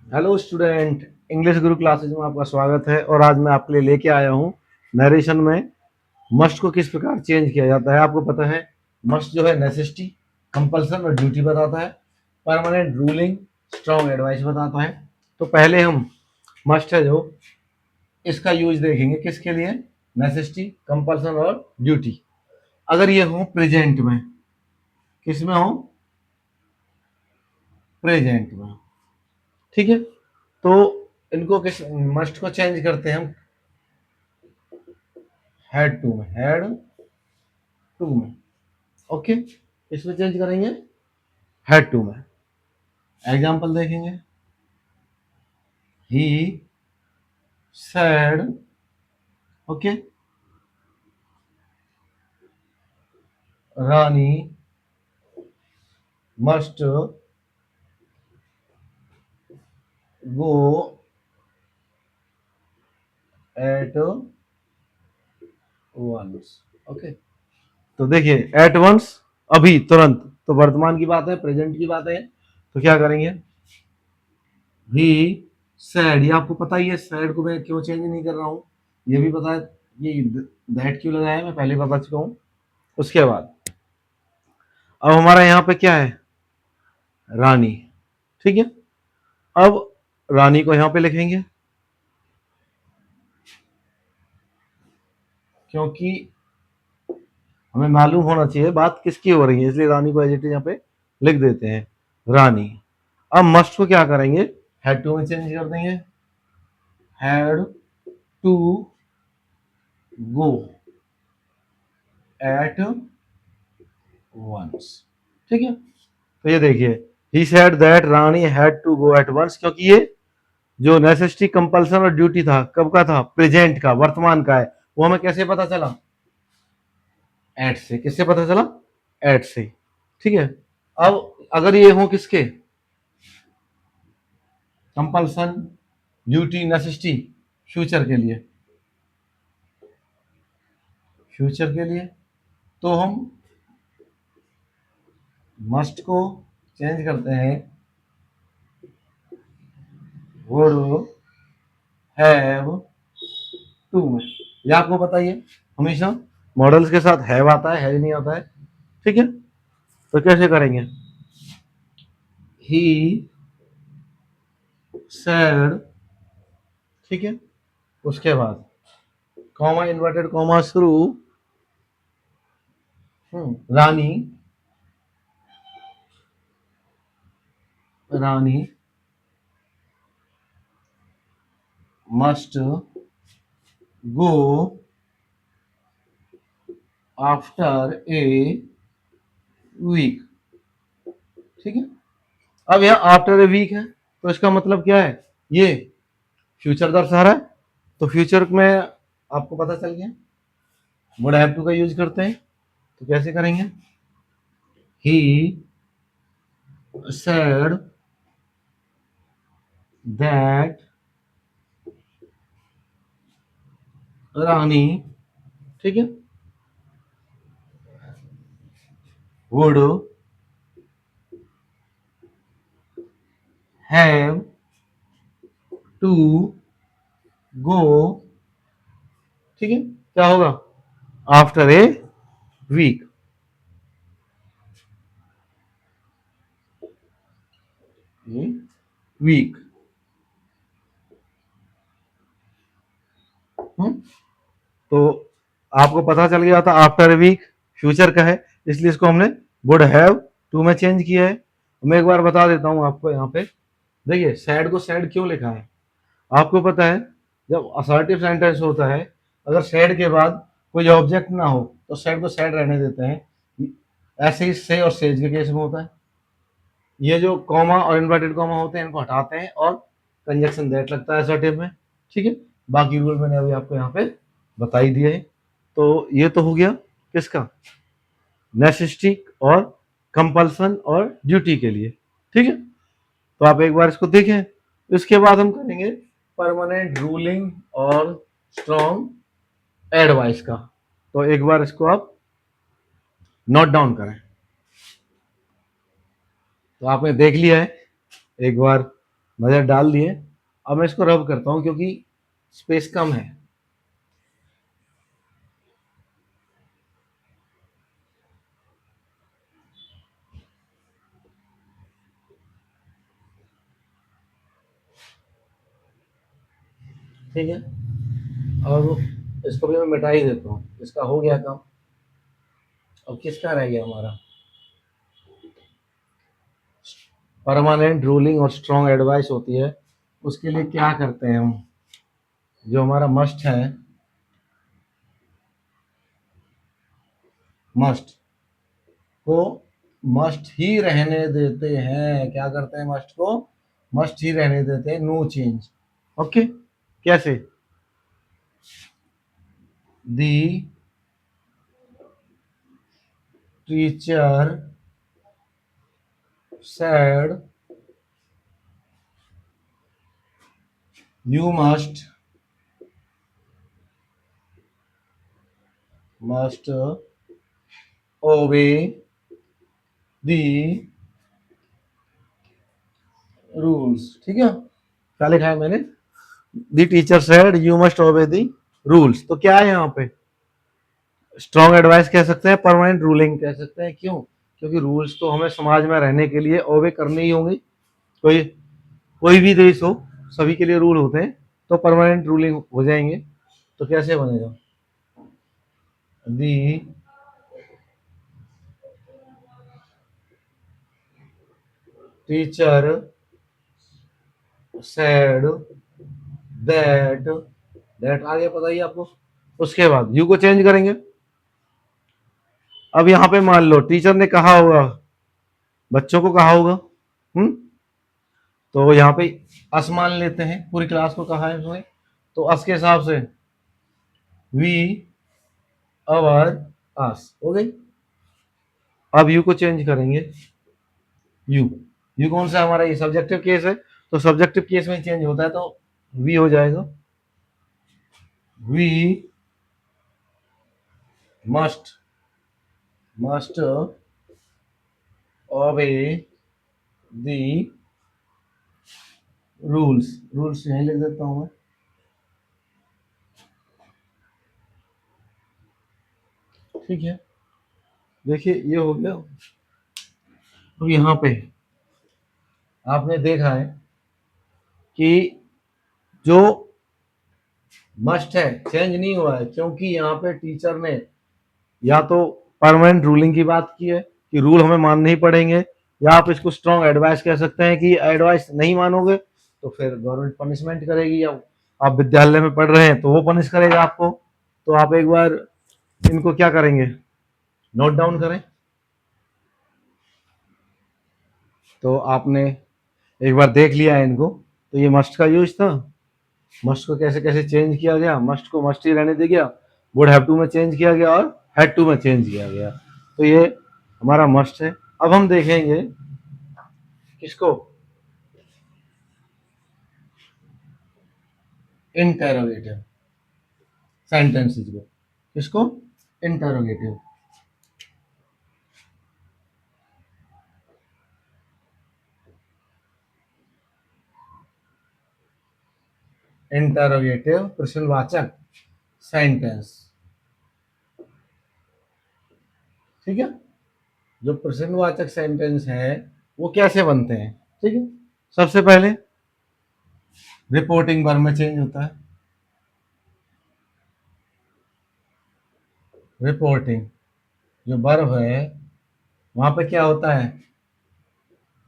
Hello student, English गुरु classes में आपका स्वागत है। और आज मैं आपके लिए लेके आया हूँ नरेशन में मस्ट को किस प्रकार चेंज किया जाता है। आपको पता है मस्ट जो है नेसेसिटी, कंपल्सन और ड्यूटी बताता है। परमानेंट रूलिंग, स्ट्रॉन्ग एडवाइस बताता है। तो पहले हम मस्ट है जो इसका यूज देखेंगे किसके लिए, नेसेसिटी, कंपल्सन और ड्यूटी। अगर ये हो प्रेजेंट में, किस में हो, प्रेजेंट में, ठीक है। तो इनको किस मस्ट को चेंज करते हैं हम हेड टू में, हेड टू में, ओके। इसमें चेंज करेंगे हेड टू में। एग्जांपल देखेंगे, he said, okay, Rani must go at once, okay. तो देखिए एट वंस, अभी, तुरंत, तो वर्तमान की बात है, प्रेजेंट की बात है। तो क्या करेंगे, ही सैड, ये आपको पता ही है, सैड को मैं क्यों चेंज नहीं कर रहा हूँ, ये भी पता है। ये दैट क्यों लगाया मैं पहले बता चुका हूँ। उसके बाद अब हमारा यहाँ पे क्या है, रानी, ठीक है। अब रानी को यहाँ पे लिखेंगे क्योंकि हमें मालूम होना चाहिए बात किसकी हो रही है, इसलिए रानी को एज इट इज यहाँ पे लिख देते हैं, रानी। अब मस्ट को क्या करेंगे, हैड टू में चेंज कर देंगे, had to go at once, ठीक है। तो ये देखिए, he said that Rani had to go at once, क्योंकि ये जो नेसेसिटी, कंपल्सन और ड्यूटी था, कब का था, प्रेजेंट का, वर्तमान का है। वो हमें कैसे पता चला, एट से। किससे पता चला, एट से, ठीक है। अब अगर ये हो किसके, कंपल्सन, ड्यूटी, नेसेसिटी, फ्यूचर के लिए, फ्यूचर के लिए, तो हम मस्ट को चेंज करते हैं वुड हैव टू में। ये आपको पता ही है, हमेशा मॉडल्स के साथ हैव आता है, हैज नहीं आता है, ठीक है। तो कैसे करेंगे, ही सेड, ठीक है। उसके बाद कॉमा, इन्वर्टेड कॉमा शुरू, रानी, रानी must go after a week, ठीक है। अब यहाँ आफ्टर ए वीक है, तो इसका मतलब क्या है, ये फ्यूचर दर्शा रहा है। तो फ्यूचर में आपको पता चल गया, वुड हैव टू का यूज करते हैं। तो कैसे करेंगे, ही सेड दैट रानी, ठीक है, वुड हैव टू गो, ठीक है। क्या होगा, आफ्टर ए वीक, वीक, तो आपको पता चल गया था आफ्टर ए वीक फ्यूचर का है, इसलिए इसको हमने वुड हैव टू में चेंज किया है। मैं एक बार बता देता हूँ आपको, यहाँ पे देखिए सैड को सैड क्यों लिखा है। आपको पता है जब असर्टिव सेंटेंस होता है, अगर सैड के बाद कोई ऑब्जेक्ट ना हो तो सैड को सैड रहने देते हैं। ऐसे ही से और सेज के केस में होता है। ये जो कॉमा और इन्वर्टेड कॉमा होते हैं इनको हटाते हैं और कंजक्शन दैट लगता है असर्टिव में, ठीक है। बाकी रूल मैंने अभी आपको यहाँ पे बता ही दिए है। तो ये तो हो गया किसका, नेसेसिटी और कंपल्सन और ड्यूटी के लिए, ठीक है। तो आप एक बार इसको देखें, इसके बाद हम करेंगे परमानेंट रूलिंग और स्ट्रॉन्ग एडवाइस का। तो एक बार इसको आप नोट डाउन करें। तो आपने देख लिया है, एक बार नज़र डाल दिए। अब मैं इसको रब करता हूँ क्योंकि स्पेस कम है। ठीक है, अब इसको भी मैं मिटा ही देता हूँ, इसका हो गया काम। अब किसका रह गया हमारा? परमानेंट रूलिंग और स्ट्रॉन्ग एडवाइस होती है, उसके लिए क्या करते हैं हम? जो हमारा मस्ट है, मस्ट को मस्ट ही रहने देते हैं। क्या करते हैं? मस्ट को मस्ट ही रहने देते हैं, नो चेंज। ओके, कैसे? The teacher said you must obey the rules। ठीक है, क्या लिखा है मैंने? The teacher said you must obey the rules. तो क्या है यहाँ पे? स्ट्रॉन्ग एडवाइस कह सकते हैं, परमानेंट रूलिंग कह सकते हैं। क्यों? क्योंकि रूल्स तो हमें समाज में रहने के लिए ओबे करनी ही होंगी। कोई कोई भी देश हो, सभी के लिए रूल होते हैं, तो परमानेंट रूलिंग हो जाएंगे। तो कैसे बनेगा? दी टीचर सेड दैट, दैट आगे पता ही आपको। उसके बाद यू को चेंज करेंगे। अब यहाँ पे मान लो टीचर ने कहा होगा, बच्चों को कहा होगा, तो यहाँ पे अस मान लेते हैं, पूरी क्लास को कहा है उसने, तो अस के हिसाब से वी अवर अस हो गई। अब यू को चेंज करेंगे। यू यू कौन सा हमारा? ये सब्जेक्टिव केस है, तो सब्जेक्टिव केस में चेंज होता है, तो वी हो जाएगा। We must must obey the rules. Rules यहीं लिख देता हूं मैं। ठीक है, देखिए ये हो गया। तो यहाँ पे आपने देखा है कि जो मस्ट है चेंज नहीं हुआ है, क्योंकि यहाँ पे टीचर ने या तो परमानेंट रूलिंग की बात की है कि रूल हमें मानने ही पड़ेंगे, या आप इसको स्ट्रॉन्ग एडवाइस कह सकते हैं कि एडवाइस नहीं मानोगे तो फिर गवर्नमेंट पनिशमेंट करेगी, या आप विद्यालय में पढ़ रहे हैं तो वो पनिश करेगा आपको। तो आप एक बार इनको क्या करेंगे? नोट डाउन करें। तो आपने एक बार देख लिया है इनको, तो ये मस्ट का यूज था। मस्ट को कैसे कैसे चेंज किया गया, मस्ट को मस्ट ही रहने दिया गया, वुड हैव टू में चेंज किया गया और हैड टू में चेंज किया गया। तो ये हमारा मस्ट है। अब हम देखेंगे किसको? इंटेरोगेटिव सेंटेंसेस को। किसको? इंटेरोगेटिव। इंटेरोगेटिव प्रश्नवाचक सेंटेंस। ठीक है, जो प्रश्नवाचक सेंटेंस है वो कैसे बनते हैं? ठीक है, सबसे पहले रिपोर्टिंग वर्ब में चेंज होता है। रिपोर्टिंग जो वर्ब है वहां पे क्या होता है?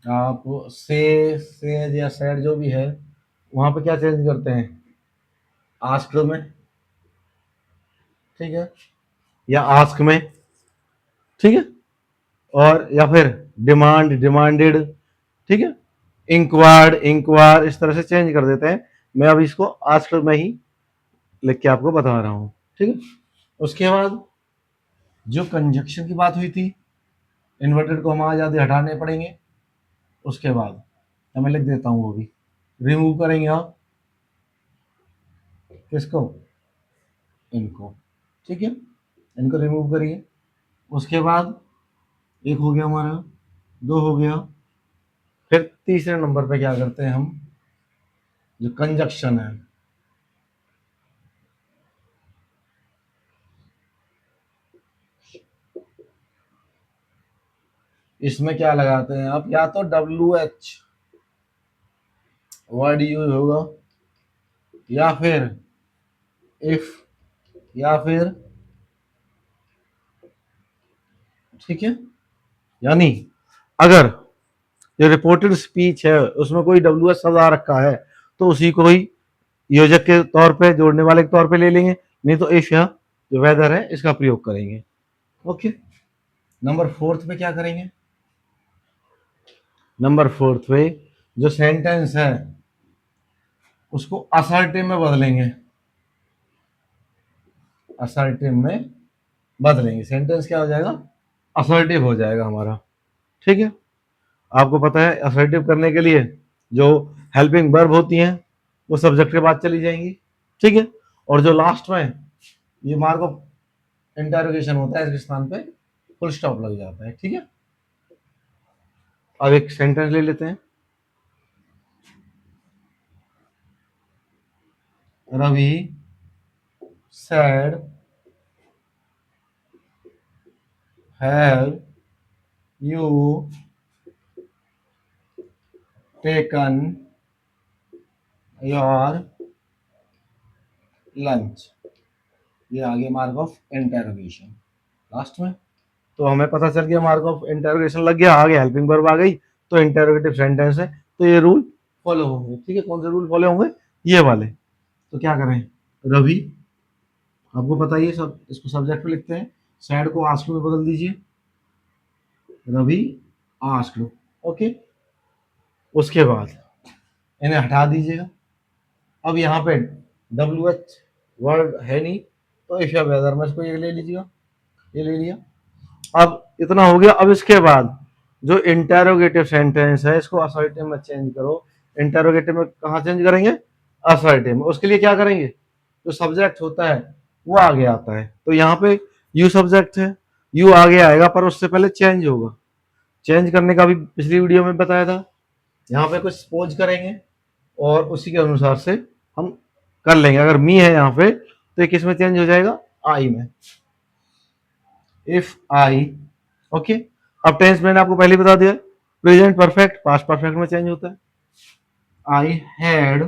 आप से या सैड जो भी है वहां पे क्या चेंज करते हैं? आस्क्ड में। ठीक है, या आस्क में। ठीक है, और या फिर डिमांड डिमांडेड। ठीक है, इंक्वायर्ड इंक्वायर, इस तरह से चेंज कर देते हैं। मैं अब इसको आस्क्ड में ही लिख के आपको बता रहा हूँ। ठीक है, उसके बाद जो कंजक्शन की बात हुई थी, इन्वर्टेड को हम आज आधे हटाने पड़ेंगे। उसके बाद तो मैं लिख देता हूँ वो भी, रिमूव करेंगे आप किसको? इनको। ठीक है, इनको रिमूव करिए। उसके बाद एक हो गया हमारा, दो हो गया। फिर तीसरे नंबर पे क्या करते हैं हम? जो कंजक्शन है, इसमें क्या लगाते हैं आप, या तो WH वर्ड यूज होगा, या फिर इफ, या फिर, ठीक है। यानी अगर जो रिपोर्टेड स्पीच है उसमें कोई WH शब्द आ रखा है तो उसी को ही योजक के तौर पे, जोड़ने वाले के तौर पे ले लेंगे, नहीं तो इफ या जो वेदर है इसका प्रयोग करेंगे। ओके, नंबर 4 पे क्या करेंगे, नंबर 4 पे जो सेंटेंस है उसको असर्टिव में बदलेंगे, असर्टिव में बदलेंगे। सेंटेंस क्या हो जाएगा, असर्टिव हो जाएगा हमारा, ठीक है। आपको पता है असर्टिव करने के लिए जो हेल्पिंग वर्ब होती हैं वो सब्जेक्ट के बाद चली जाएंगी, ठीक है। और जो लास्ट में ये मार्क ऑफ इंटरोगेशन होता है इसके स्थान पे फुल स्टॉप लग जाता है, ठीक है। अब एक सेंटेंस ले लेते हैं, Ravi said have you taken your lunch, ये आ गया मार्क ऑफ इंटरोगेशन लास्ट में। तो हमें पता चल गया मार्क ऑफ इंटरोगेशन लग गया, आ गया हेल्पिंग वर्ब आ गई, तो इंटरोगेटिव सेंटेंस है, तो ये रूल फॉलो होंगे, ठीक है। कौन से रूल फॉलो होंगे, ये वाले। तो क्या करें, रवि, आपको पता ही है सब, इसको सब्जेक्ट पे लिखते हैं, सैड को आस्क्ड में बदल दीजिए, रवि आस्क्ड, ओके। उसके बाद इन्हें हटा दीजिएगा। अब यहाँ पे WH वर्ड है नहीं, तो इफ या वेदर में इसको ये ले लीजिएगा, ये ले लिया। अब इतना हो गया। अब इसके बाद जो इंटेरोगेटिव सेंटेंस है इसको असर्टिव में चेंज करो। इंटेरोगेटिव में कहाँ चेंज करेंगे, असर्टिव में। उसके लिए क्या करेंगे, जो सब्जेक्ट होता है वो आगे आता है, तो यहाँ पे यू सब्जेक्ट है, यू आगे आएगा, पर उससे पहले चेंज होगा। चेंज करने का भी पिछली वीडियो में बताया था। यहाँ पे कुछ सपोज करेंगे और उसी के अनुसार से हम कर लेंगे। अगर मी है यहाँ पे तो किस में चेंज हो जाएगा, आई में, इफ आई, ओके। अब टेंस मैंने आपको पहले बता दिया, प्रेजेंट परफेक्ट पास्ट परफेक्ट में चेंज होता है। आई हैड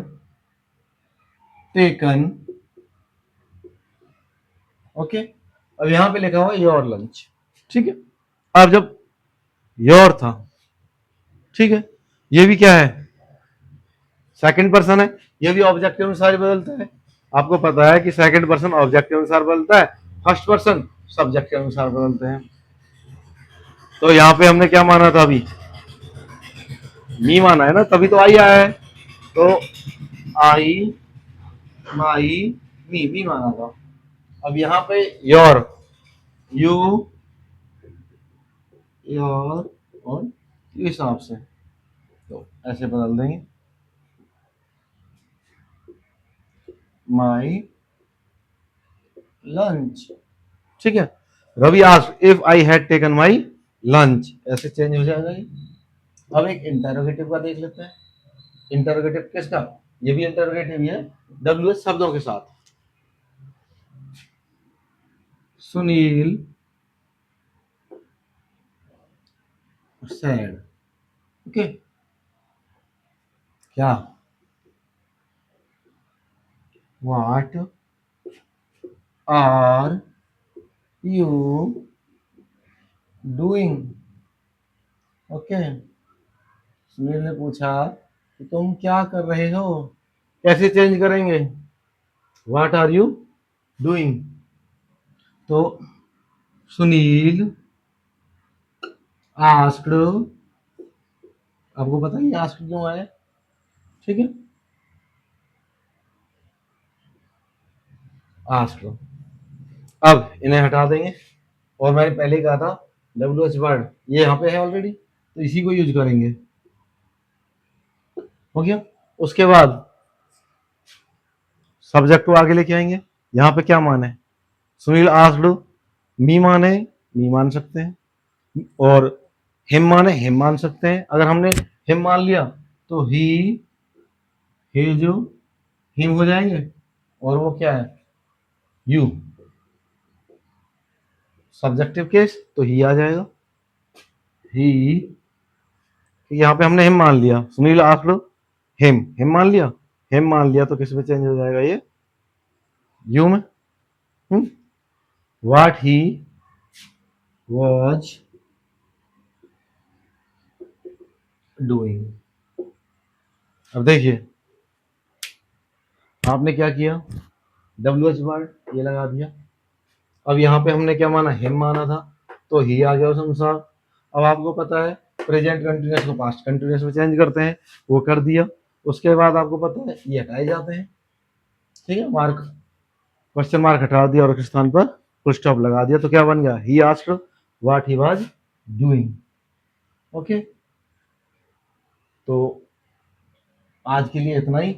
टेकन, ओके। अब यहां पे लिखा हुआ योर लंच, ठीक है। अब जब योर था, ठीक है, ये भी क्या है, सेकंड पर्सन है, ये भी ऑब्जेक्ट के अनुसार ही बदलता है। आपको पता है कि सेकंड पर्सन ऑब्जेक्ट के अनुसार बदलता है, फर्स्ट पर्सन सब्जेक्ट के अनुसार बदलते हैं। तो यहाँ पे हमने क्या माना था, अभी मी माना है ना, तभी तो आई आया है। तो आई, माई, मी माना था। अब यहाँ पे योर, यू, योर और इस हिसाब से तो ऐसे बदल देंगे, माई लंच, ठीक है। Ravi asked if I had taken my lunch, ऐसे चेंज हो जाएगा ये। अब एक इंटरोगेटिव का देख लेते हैं। इंटरोगेटिव किसका, ये भी इंटरोगेटिव ही है, WH शब्दों के साथ। Sunil said, okay. क्या, what are you doing, okay. Sunil ने पूछा कि तुम क्या कर रहे हो, कैसे चेंज करेंगे, व्हाट आर यू डूइंग। तो सुनील आस्क्ड, आपको पता है आस्क्ड क्यों आया, ठीक है, आस्क्ड। अब इन्हें हटा देंगे, और मैंने पहले कहा था WH वर्ड ये यहाँ पे है ऑलरेडी, तो इसी को यूज करेंगे, हो गया। उसके बाद सब्जेक्ट को आगे लेके आएंगे। यहाँ पे क्या माने, सुनील आस्क्ड, मी माने मी मान सकते हैं, और हिम माने हिम मान सकते हैं। अगर हमने हिम मान लिया तो ही ही जो हिम हो जाएंगे, और वो क्या है, यू। सब्जेक्टिव केस तो ही आ जाएगा, ही। यहाँ पे हमने हिम मान लिया, सुनील आस्क्ड हिम, हिम मान लिया, हिम मान लिया तो किस में चेंज हो जाएगा ये, यू में। What he was doing. अब देखिए आपने क्या किया, डब्ल्यू एच वर्ड ये लगा दिया। अब यहाँ पे हमने क्या माना, हिम माना था, तो ही आ गया उस अनुसार। अब आपको पता है प्रेजेंट कंटिन्यूअस को पास्ट कंटिन्यूअस में चेंज करते हैं, वो कर दिया। उसके बाद आपको पता है ये हटाए जाते हैं, ठीक है, मार्क, क्वेश्चन मार्क हटा दिया और उसके स्थान पर फुल स्टॉप लगा दिया, तो क्या बन गया, he asked what he was doing. Okay, तो आज के लिए इतना ही,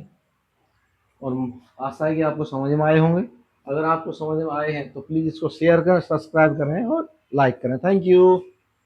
और आशा है कि आपको समझ में आए होंगे। अगर आपको समझ में आए हैं तो प्लीज़ इसको शेयर करें, सब्सक्राइब करें और लाइक करें। Thank you.